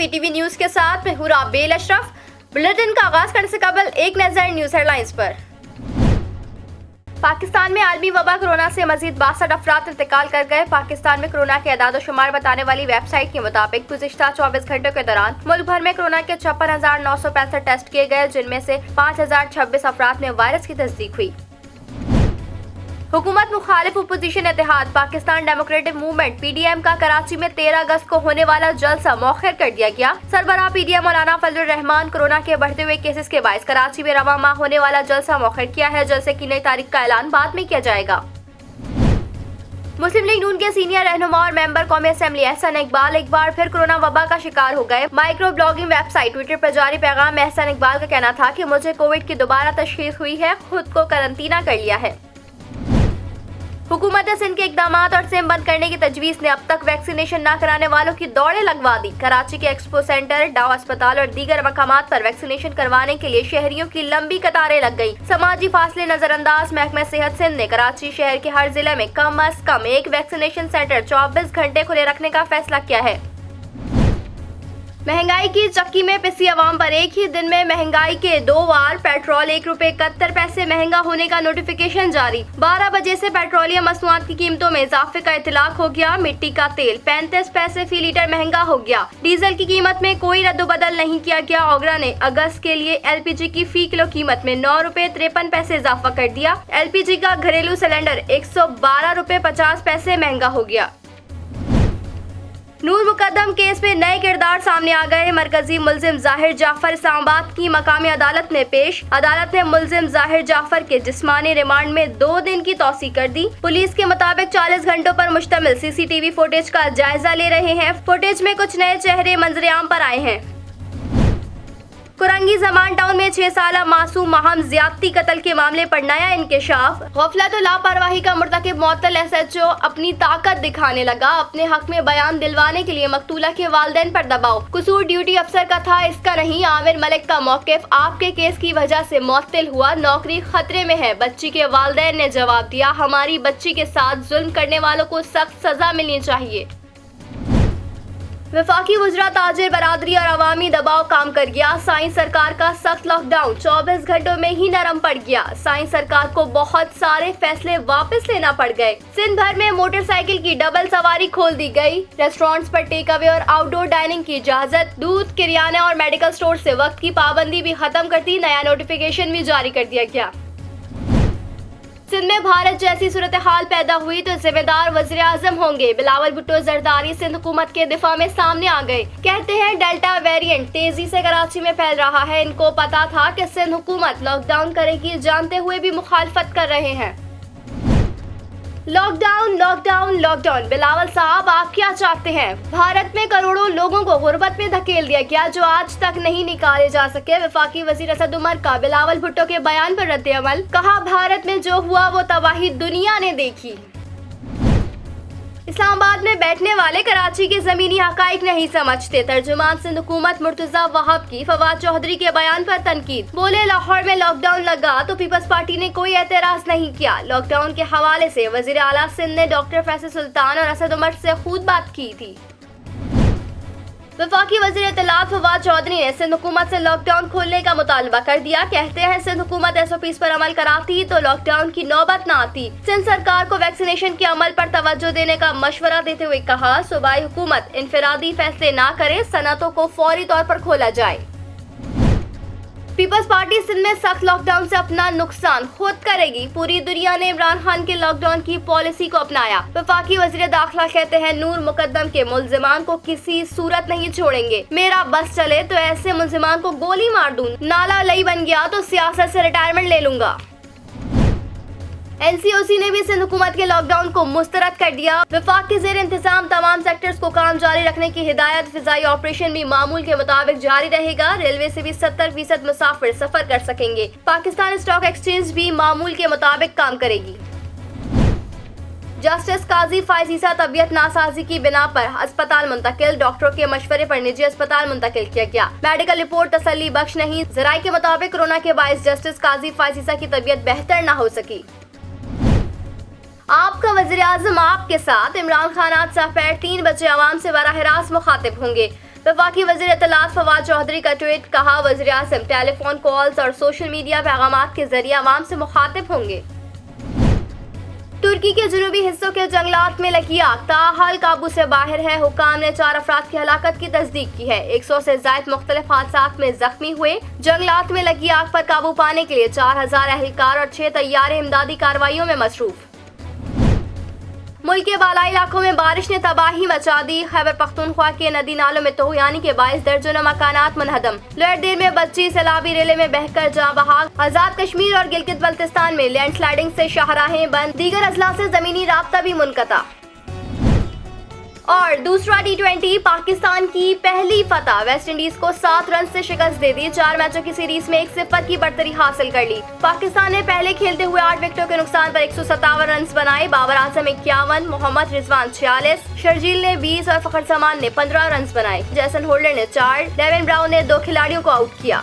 PTV news के साथ मैं हूं राबेल अशरफ। बुलेटिन का आगाज करने से कबल एक नजर न्यूज हेडलाइंस पर। पाकिस्तान में आलमी वबा कोरोना से मजीद 62 अफराद इंतकाल कर गए। पाकिस्तान में कोरोना के अदाद शुमार बताने वाली वेबसाइट के मुताबिक गुज़िश्ता 24 घंटों के दौरान मुल्क भर में कोरोना के 56,965 टेस्ट किए गए, जिनमें से 5,026 अफराद में वायरस की तस्दीक हुई। हुकूमत मुखालिफ अपोजिशन इत्तेहाद पाकिस्तान डेमोक्रेटिक मूवमेंट PDM का कराची में 13 अगस्त को होने वाला जलसा मौखर कर दिया गया। सरबराह PDM मौलाना फजलुर रहमान कोरोना के बढ़ते हुए केसेस के बायस कराची में रवा माह होने वाला जलसा मौखर किया है। जलसे की नई तारीख का ऐलान बाद में किया जाएगा। मुस्लिम लीग नून के सीनियर रहनुमा और मेंबर कौमी असेंबली एहसन इकबाल एक बार फिर कोरोना वबा का शिकार हो गए। माइक्रो ब्लॉगिंग वेबसाइट ट्विटर पर जारी पैगाम में एहसन इकबाल का कहना था कि मुझे कोविड की दोबारा तशखीस हुई है, खुद को करंटीना कर लिया है। हुकूमत सिंध के इकदाम और सिम बंद करने की तजवीज़ ने अब तक वैक्सीनेशन न कराने वालों की दौड़े लगवा दी। कराची के एक्सपो सेंटर, डाव अस्पताल और दीगर मकामात पर वैक्सीनेशन करवाने के लिए शहरियों की लंबी कतारें लग गई। समाजी फासले नजरअंदाज महकमा सेहत सिंध ने कराची शहर के हर जिले में कम अज कम एक वैक्सीनेशन सेंटर 24 घंटे खुले रखने का फैसला किया है। महंगाई की चक्की में पिसी अवाम पर एक ही दिन में महंगाई के 2 वार। पेट्रोल ₹1.71 महंगा होने का नोटिफिकेशन जारी। 12 बजे से पेट्रोलियम मसनूआत की कीमतों में इजाफे का इतलाक हो गया। मिट्टी का तेल 35 पैसे फी लीटर महंगा हो गया। डीजल की कीमत में कोई रद्दबदल नहीं किया गया। ओगरा ने अगस्त के लिए LPG की फी किलो कीमत में ₹9.53 इजाफा कर दिया। LPG का घरेलू सिलेंडर ₹112.50 महंगा हो गया। नूर मुकद्दम केस में नए किरदार सामने आ गए। मरकजी मुलजिम जाहिर जाफर इस्लामाबाद की मकामी अदालत में पेश। अदालत ने मुलजिम जाहिर जाफर के जिस्मानी रिमांड में 2 दिन की तौसी कर दी। पुलिस के मुताबिक 40 घंटों पर मुश्तमिल CCTV फुटेज का जायजा ले रहे हैं। फुटेज में कुछ नए चेहरे मंजरेआम पर आए हैं। कुरंगी जमान टाउन में 6 साल मासूम माहम ज्यादती कत्ल के मामले पर नया इंकशाफ। गफलत और लापरवाही का मुर्तकिब मुअत्तल SHO अपनी ताकत दिखाने लगा। अपने हक में बयान दिलवाने के लिए मकतूला के वालिदैन पर दबाव। कसूर ड्यूटी अफसर का था, इसका नहीं। आमिर मलिक का मौकिफ आपके केस की वजह से मुअत्तल हुआ, नौकरी खतरे में है। बच्ची के वालिदैन ने जवाब दिया, हमारी बच्ची के साथ जुल्म करने वालों को सख्त सजा मिलनी चाहिए। वफाकी वज़रा ताजिर बरादरी और अवामी दबाव काम कर गया। साइंस सरकार का सख्त लॉकडाउन 24 घंटों में ही नरम पड़ गया। साइंस सरकार को बहुत सारे फैसले वापस लेना पड़ गए। सिंध भर में मोटरसाइकिल की डबल सवारी खोल दी गई। रेस्टोरेंट्स पर टेक अवे और आउटडोर डाइनिंग की इजाजत। दूध, किराना और मेडिकल स्टोर से वक्त की पाबंदी भी खत्म कर दी। नया नोटिफिकेशन भी जारी कर दिया गया। सिंध में भारत जैसी सूरत हाल पैदा हुई तो जिम्मेदार वज़ीर आज़म होंगे। बिलावल भुट्टो जरदारी सिंध हुकूमत के दिफा में सामने आ गए। कहते हैं डेल्टा वेरिएंट तेजी से कराची में फैल रहा है। इनको पता था कि सिंध हुकूमत लॉकडाउन करेगी, जानते हुए भी मुखालफत कर रहे हैं। Lockdown lockdown lockdown. बिलावल साहब, आप क्या चाहते हैं? भारत में करोड़ों लोगों को गुर्बत में धकेल दिया गया जो आज तक नहीं निकाले जा सके। वफाकी वजीर असद उमर का बिलावल भुट्टो के बयान पर रद्द अमल। कहा, भारत में जो हुआ वो तबाही दुनिया ने देखी। इस्लामाबाद में बैठने वाले कराची के जमीनी हकाइक नहीं समझते। तर्जुमान सिंध हुकूमत मुर्तजा वहाब की फवाद चौधरी के बयान पर तनकीद। बोले, लाहौर में लॉकडाउन लगा तो पीपल्स पार्टी ने कोई एतराज नहीं किया। लॉकडाउन के हवाले से वजीर आला सिंध ने डॉक्टर फैसल सुल्तान और असद उमर से खुद बात की थी। वफाकी वज़ीर इत्तलात फवाद चौधरी ने सिंध हुकूमत से लॉकडाउन खोलने का मुतालबा कर दिया। कहते हैं, सिंध हुकूमत SOPs पर अमल कराती तो लॉकडाउन की नौबत न आती। सिंध सरकार को वैक्सीनेशन के अमल पर तवज्जो देने का मशवरा देते हुए कहा, सूबाई हुकूमत इनफरादी फैसले न करे, सनतों को फौरी तौर पर खोला जाए। पीपल्स पार्टी सिंध में सख्त लॉकडाउन से अपना नुकसान खुद करेगी। पूरी दुनिया ने इमरान खान के लॉकडाउन की पॉलिसी को अपनाया। वफाकी वज़ीर दाखिला कहते हैं, नूर मुकद्दम के मुल्जिमान को किसी सूरत नहीं छोड़ेंगे। मेरा बस चले तो ऐसे मुल्जिमान को गोली मार दूं। नाला लई बन गया तो सियासत से रिटायरमेंट ले लूंगा। NCOC ने भी सिंध हुकूमत के लॉकडाउन को मुस्तरद कर दिया। वफाक के ज़ेर इंतजाम तमाम सेक्टर्स को काम जारी रखने की हिदायत। फिजाई ऑपरेशन भी मामूल के मुताबिक जारी रहेगा। रेलवे से भी 70% मुसाफिर सफर कर सकेंगे। पाकिस्तान स्टॉक एक्सचेंज भी मामूल के मुताबिक काम करेगी। जस्टिस काजी फाइज ईसा तबीयत नासाजी की बिना पर अस्पताल मुंतकिल। डॉक्टरों के मशवरे पर निजी अस्पताल मुंतकिल किया गया। मेडिकल रिपोर्ट तसल्ली बख्श नहीं। जराये के मुताबिक कोरोना के बायस जस्टिस काजी फाइज ईसा की तबीयत बेहतर न हो सकी। आपका वज़ीर आज़म आपके साथ। इमरान खान आज दोपहर 3 बजे आवाम से बराह रास्त मुखातिब होंगे। वफाकी वज़ीर इत्तलात फवाद चौधरी का ट्वीट, कहा वज़ीर आज़म टेलीफोन कॉल्स और सोशल मीडिया पैगामात के जरिए आवाम से मुखातिब होंगे। तुर्की के जुनूबी हिस्सों के जंगलात में लगी आग ताहाल काबू से बाहर है। हुकाम ने 4 अफराद की हलाकत की तस्दीक की है। 100 से ज्यादा मुख्तलिफ हादसात में जख्मी हुए। जंगलात में लगी आग पर काबू पाने के लिए 4000 एहलकार और 6 तैयारे इमदादी कार्रवाइयों में मसरूफ। मुल्क के बालाई इलाकों में बारिश ने तबाही मचा दी। खैबर पख्तूनख्वा के नदी नालों में तोहयानी के बायस दर्जनों मकानात मुनहदम। लोअर देर में बच्ची सैलाबी रेले में बहकर जाँ बहाक। आजाद कश्मीर और गिलगित बल्तिस्तान में लैंडस्लाइडिंग से शाहराहें बंद। दीगर अजला से जमीनी राब्ता भी मुनक़ता। और दूसरा T20 पाकिस्तान की पहली फतह। वेस्ट इंडीज को 7 रन से शिकस्त दे दी। 4 मैचों की सीरीज में 1-0 की बढ़तरी हासिल कर ली। पाकिस्तान ने पहले खेलते हुए 8 विकेटों के नुकसान पर 157 रन बनाए। बाबर आजम 51, मोहम्मद रिजवान 46, शर्जील ने 20 और फखर जमान ने 15 रन बनाए। जैसन होल्डर ने 4, डेविन ब्राउन ने 2 खिलाड़ियों को आउट किया।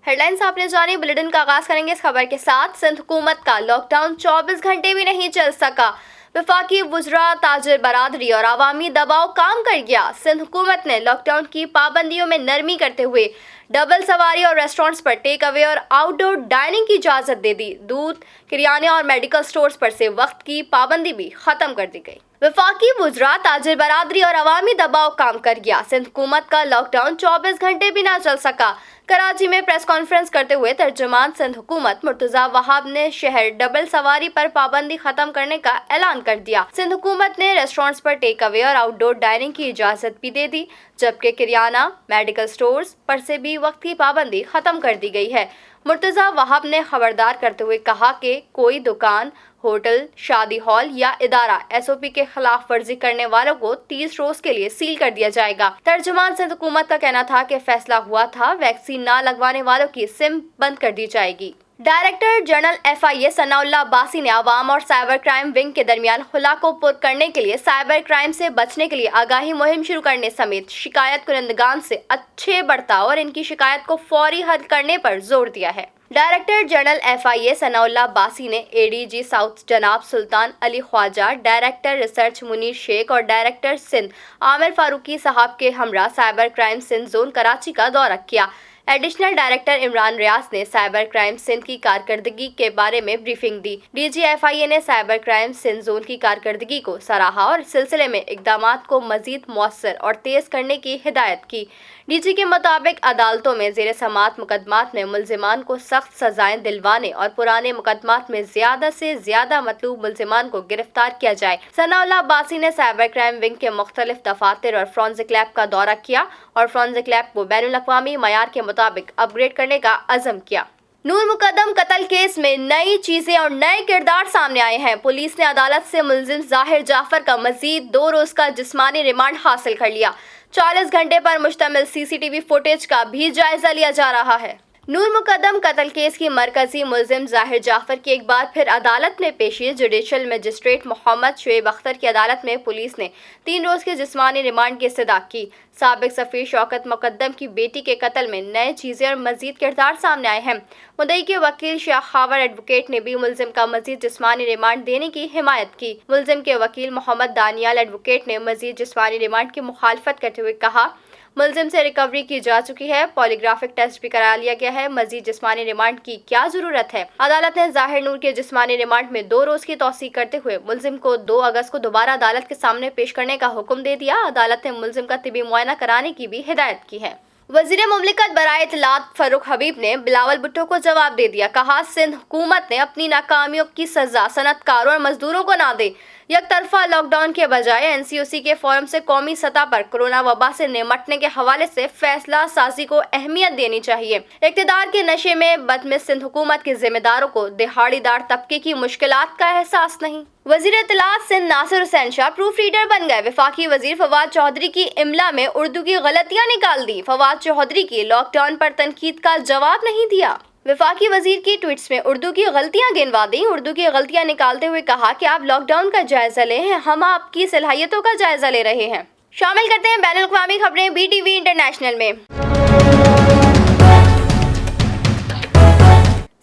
हेडलाइंस आपने जानी। बुलेटिन का आगाज करेंगे इस खबर के साथ। सिंध हुकूमत का लॉकडाउन 24 घंटे भी नहीं चल सका। वफाकी वुज़रा, ताजिर बरादरी और आवामी दबाव काम कर गया। सिंध हुकूमत ने लॉकडाउन की पाबंदियों में नरमी करते हुए डबल सवारी और रेस्टोरेंट्स पर टेक अवे और आउटडोर डाइनिंग की इजाज़त दे दी। दूध, किराने और मेडिकल स्टोर्स पर से वक्त की पाबंदी भी खत्म कर दी गई। वफाकी वुज़रा, ताजिर बरादरी और अवामी दबाव काम कर गया। सिंध हुकूमत का लॉकडाउन 24 घंटे भी ना चल सका। कराची में प्रेस कॉन्फ्रेंस करते हुए तर्जुमान सिंध हुकूमत मुर्तज़ा वहाब ने शहर डबल सवारी पर पाबंदी खत्म करने का ऐलान कर दिया। सिंध हुकूमत ने रेस्टोरेंट्स पर टेक अवे और आउटडोर डाइनिंग की इजाज़त भी दे दी, जबकि किराना, मेडिकल स्टोर्स पर से भी वक्त की पाबंदी खत्म कर दी गई है। मुर्तज़ा वहाब ने खबरदार करते हुए कहा कि कोई दुकान, होटल, शादी हॉल या इदारा SOP के खिलाफ वर्जी करने वालों को 30 रोज के लिए सील कर दिया जाएगा। तर्जुमान सिंध हुकूमत का कहना था कि फैसला हुआ था, वैक्सीन ना लगवाने वालों की सिम बंद कर दी जाएगी। Director general FIA Sanaullah Abbasi ने आवाम और साइबर क्राइम विंग के दरमियान खुला को पुर करने के लिए साइबर क्राइम से बचने के लिए आगाही मुहिम शुरू करने समेत शिकायत कुनंदगान से अच्छे बर्ताव और इनकी शिकायत को फौरी हल करने पर जोर दिया है। Director general FIA Sanaullah Abbasi ने ADG साउथ जनाब सुल्तान अली ख्वाजा, डायरेक्टर रिसर्च मुनीर शेख और डायरेक्टर सिंध आमिर फारूकी साहब के हमरा cyber crime Sindh zone Karachi का दौरा किया। एडिशनल डायरेक्टर इमरान रियाज ने साइबर क्राइम सिंध की कारकर्दगी के बारे में ब्रीफिंग दी। DG FIA ने साइबर क्राइम सिंध जोन की कारकर्दगी को सराहा और इस सिलसिले में इक़दामात को मजीद मौसर और तेज करने की हिदायत की। DG के मुताबिक अदालतों में ज़ेर समात मुकदमात में मुल्जिमान को सख्त सजाएं दिलवाने और पुराने मुकदमात में ज़्यादा से ज़्यादा मतलूब मुल्जिमान को गिरफ्तार किया जाए। सनाउल्लाह अब्बासी ने साइबर क्राइम विंग के मुख्तलिफ दफातर और फोरेंसिक लैब का दौरा किया और फोरेंसिक लैब को बैनुल अक़वामी मयार के मुताबिक अपग्रेड करने का अज़म किया। नूर मुकद्दम कत्ल केस में नई चीजें और नए किरदार सामने आए हैं। पुलिस ने अदालत से मुल्जिम जाहिर जाफर का मजीद 2 रोज का जिस्मानी रिमांड हासिल कर लिया। 40 घंटे पर मुश्तमिल CCTV फुटेज का भी जायजा लिया जा रहा है। नूर मुकद्दम कत्ल केस की मरकजी मुल्जिम जाहिर जाफर की एक बार फिर अदालत में पेशी। जुडिशल मजिस्ट्रेट मोहम्मद शुएब अख्तर की अदालत में पुलिस ने 3 रोज के जिस्मानी रिमांड की इस्तदा की। साबिक सफ़ीर शौकत मुकद्दम की बेटी के कत्ल में नए चीज़ें और मजीद किरदार सामने आए हैं। मुद्दई के वकील शाह खावर एडवोकेट ने भी मुल्जिम का मजीद जिस्मानी रिमांड देने की हिमायत की। मुल्जिम के वकील मोहम्मद दानियाल एडवोकेट ने मजीद जिस्मानी रिमांड की मुखालफत करते हुए कहा, मुल्जिम से रिकवरी की जा चुकी है, पॉलीग्राफिक टेस्ट भी करा लिया गया है, मजीद जिस्मानी रिमांड की क्या जरूरत है। अदालत ने जाहिर नूर के जिस्मानी रिमांड में 2 रोज की तौसीह करते हुए मुल्जिम को 2 अगस्त को दोबारा अदालत के सामने पेश करने का हुक्म दे दिया। अदालत ने मुल्जिम का तिबी मुआयना कराने की भी हिदायत की है। वज़ीर मुमलिकत बराए इत्तलात फारूक हबीब ने बिलावल भुट्टो को जवाब दे दिया। कहा, सिंध हुकूमत ने अपनी नाकामियों की सजा सनतकारों और मजदूरों को ना दे। एक तरफा लॉकडाउन के बजाय NCOC के फोरम से कौमी सतह पर कोरोना वबा से निमटने के हवाले से फैसला साजी को अहमियत देनी चाहिए। इक़्तिदार के नशे में बदमिज़ सिंध हुकूमत के जिम्मेदारों को दिहाड़ीदार तबके की मुश्किलात का एहसास नहीं। वज़ीर इत्तलात सिंध नासिर हुसैन शाह प्रूफ रीडर बन गए। वफाकी वज़ीर फवाद चौधरी की इमला में उर्दू की गलतियाँ निकाल दी। फवाद चौधरी की लॉकडाउन पर तनकीद का जवाब नहीं दिया। वफाकी वजीर की ट्वीट्स में उर्दू की गलतियां गिनवा दी। उर्दू की गलतियां निकालते हुए कहा कि आप लॉकडाउन का जायजा लें, हम आपकी सलाहियतों का जायजा ले रहे हैं। शामिल करते हैं बैनुल अक़वामी खबरें BTV इंटरनेशनल में।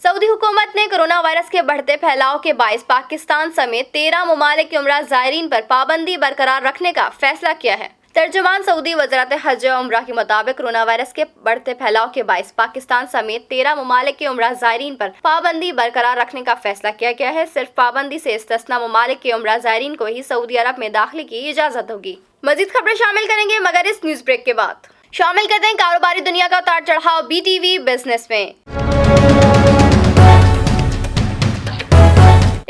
सऊदी हुकूमत ने कोरोना वायरस के बढ़ते फैलाव के बायस पाकिस्तान समेत 13 ममालिक के उम्रा ज़ायरीन पर पाबंदी बरकरार रखने का फैसला किया है। तर्जुमान सऊदी वज़ारत हज और उम्रा के मुताबिक कोरोना वायरस के बढ़ते फैलाव के बायस पाकिस्तान समेत 13 ममालिक के उम्रा ज़ायरीन पर पाबंदी बरकरार रखने का फैसला किया गया है। सिर्फ पाबंदी से इस्तिस्ना ममालिक के उम्रा ज़ायरीन को ही सऊदी अरब में दाखिले की इजाजत होगी। मजीद खबरें शामिल करेंगे मगर इस न्यूज ब्रेक के बाद। शामिल करते हैं कारोबारी दुनिया का उतार चढ़ाव BTV बिजनेस में।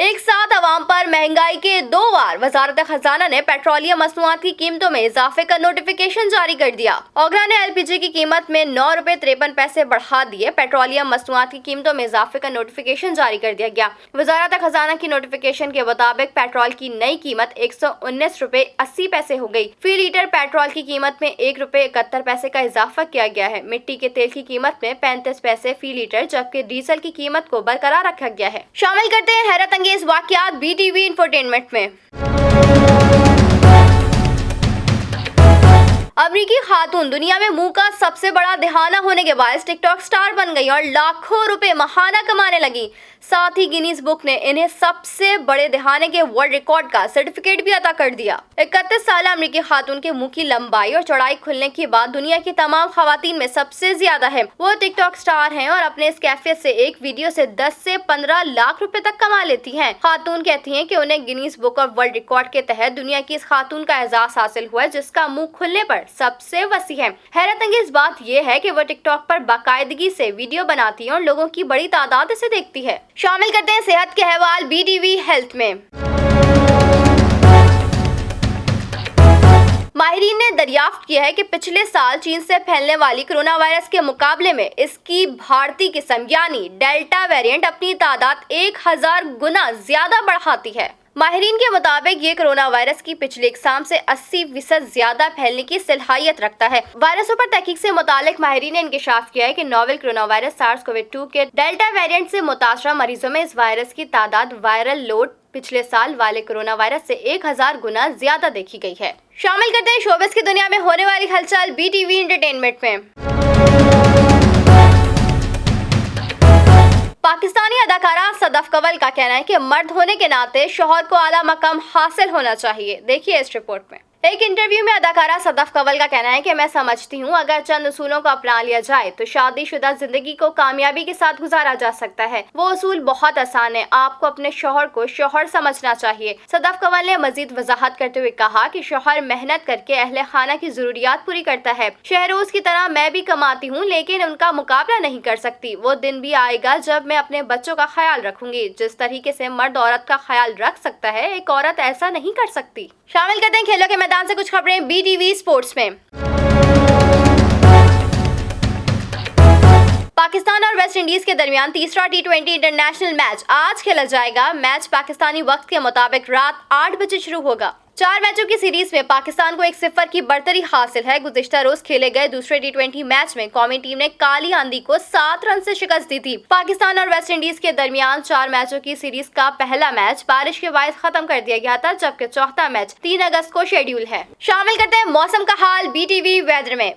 एक साथ अवाम पर महंगाई के 2 बार वजारत खजाना ने पेट्रोलियम मसनूआत की कीमतों में इजाफे का नोटिफिकेशन जारी कर दिया। ओगरा ने LPG की कीमत में 9 रुपए 53 पैसे बढ़ा दिए। पेट्रोलियम मसनूआत की कीमतों में इजाफे का नोटिफिकेशन जारी कर दिया गया। वजारत खजाना की नोटिफिकेशन के मुताबिक पेट्रोल की नई कीमत 119 रुपए 80 पैसे हो गई। फी लीटर पेट्रोल की कीमत में 1 रुपए 71 पैसे का इजाफा किया गया है। मिट्टी के तेल की कीमत में 35 पैसे फी लीटर, जबकि डीजल की कीमत को बरकरार रखा गया है। शामिल करते हैं हैरत अंगेज वाकयात BTV इंफोटेनमेंट में। अमरीकी खातून दुनिया में मुंह का सबसे बड़ा दिहाना होने के बाद टिकटॉक स्टार बन गई और लाखों रुपए महाना कमाने लगी। साथ ही गिनीज बुक ने इन्हें सबसे बड़े दिहाने के वर्ल्ड रिकॉर्ड का सर्टिफिकेट भी अता कर दिया। 31 साल अमरीकी खातून के मुंह की लंबाई और चौड़ाई खुलने के बाद दुनिया की तमाम खवातीन में सबसे ज्यादा है। वो टिकटॉक स्टार हैं और अपने इस कैफियत से एक वीडियो से 10 से 15 लाख रुपए तक कमा लेती हैं। खातून कहती हैं कि उन्हें गिनीज बुक और वर्ल्ड रिकॉर्ड के तहत दुनिया की इस खातून का एजाज हासिल हुआ है जिसका मुंह खुलने पर सबसे वसी है। हैरत अंगेज बात यह है कि वो टिकटॉक पर बाकायदगी से वीडियो बनाती है और लोगों की बड़ी तादाद इसे देखती है। शामिल करते हैं सेहत के अहवाल BTV हेल्थ में। माहिरीन ने दरियाफ्त किया है कि पिछले साल चीन से फैलने वाली कोरोना वायरस के मुकाबले में इसकी भारतीय किस्म यानी डेल्टा वेरिएंट अपनी तादाद 1000 गुना ज्यादा बढ़ाती है। माहिरीन के मुताबिक ये कोरोना वायरस की पिछले इकसाम से 80% ज्यादा फैलने की सलाहियत रखता है। वायरसों पर तहकीक से मुतालिक माहिरीन ने इंकशाफ किया है कि नोवेल कोरोना वायरस SARS-CoV-2 के डेल्टा वेरिएंट से मुतासरा मरीजों में इस वायरस की तादाद वायरल लोड पिछले साल वाले कोरोना वायरस से 1000 गुना ज्यादा देखी गई है। शामिल करते हैं शोबिस की दुनिया में होने वाली हलचल BTV एंटरटेनमेंट में। पाकिस्तानी अदाकारा सदफ कंवल का कहना है कि मर्द होने के नाते शौहर को आला मकाम हासिल होना चाहिए। देखिए इस रिपोर्ट में। एक इंटरव्यू में अदाकारा सदफ कंवल का कहना है कि मैं समझती हूँ अगर चंद उसूलों को अपना लिया जाए तो शादीशुदा जिंदगी को कामयाबी के साथ गुजारा जा सकता है। वो उसूल बहुत आसान है, आपको अपने शौहर को शौहर समझना चाहिए। सदफ कंवल ने मजीद वजाहत करते हुए कहा कि शौहर मेहनत करके अहले खाना की जरूरियात पूरी करता है। शहरोज की तरह मैं भी कमाती हूँ लेकिन उनका मुकाबला नहीं कर सकती। वो दिन भी आएगा जब मैं अपने बच्चों का ख्याल रखूंगी। जिस तरीके से मर्द औरत का ख्याल रख सकता है एक औरत ऐसा नहीं कर सकती। शामिल करते हैं खेलों के मैदान से कुछ खबरें BTV स्पोर्ट्स में। पाकिस्तान और वेस्ट इंडीज के दरमियान तीसरा T20 इंटरनेशनल मैच आज खेला जाएगा। मैच पाकिस्तानी वक्त के मुताबिक रात 8 बजे शुरू होगा। 4 मैचों की सीरीज में पाकिस्तान को 1-0 की बढ़तरी हासिल है। गुज़िश्ता रोज खेले गए दूसरे T20 मैच में कौमी टीम ने काली आंधी को 7 रन से शिकस्त दी थी। पाकिस्तान और वेस्ट इंडीज के दरमियान 4 मैचों की सीरीज का पहला मैच बारिश के बायस खत्म कर दिया गया था, जबकि चौथा मैच 3 अगस्त को शेड्यूल है। शामिल करते हैं मौसम का हाल BTV वेदर में।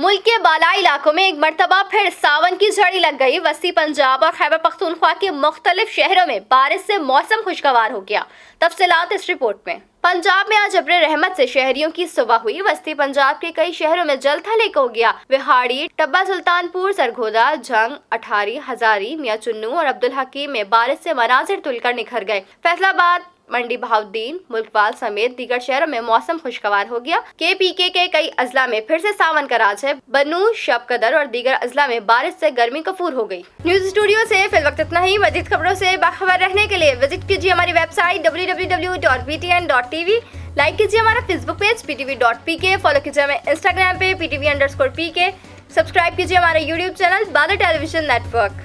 मुल्क के बालाई इलाकों में एक मरतबा फिर सावन की झड़ी लग गई। वस्ती पंजाब और खैबर पख्तूनख्वा के मुख्तलिफ शहरों में बारिश से मौसम खुशगवार हो गया। तफसीलात इस रिपोर्ट में। पंजाब में आज अब्र रहमत से शहरियों की सुबह हुई। वस्ती पंजाब के कई शहरों में जल थल हो गया। विहाड़ी, टब्बा सुल्तानपुर, सरगोदा, जंग, अठारी, हजारी, मियां चुन्नू और अब्दुल हकीम में बारिश से मनाजिर तुलकर निखर गए। फैसलाबाद, मंडी बहाउद्दीन, मुल्कवाल समेत दीगर शहरों में मौसम खुशगवार हो गया। KPK के कई अजला में फिर से सावन का राज है। बनू, शबकदर और दीगर अजला में बारिश से गर्मी कफूर हो गई। न्यूज स्टूडियो से फिल वक्त इतना ही। मजीद खबरों से बाखबर रहने के लिए विजिट कीजिए हमारी वेबसाइट www.btn.tv। लाइक कीजिए हमारा फेसबुक पेज ptv.pk। फॉलो कीजिए हमें इंस्टाग्राम पे ptv_pk। सब्सक्राइब कीजिए हमारा यूट्यूब चैनल बादल टेलीविजन नेटवर्क।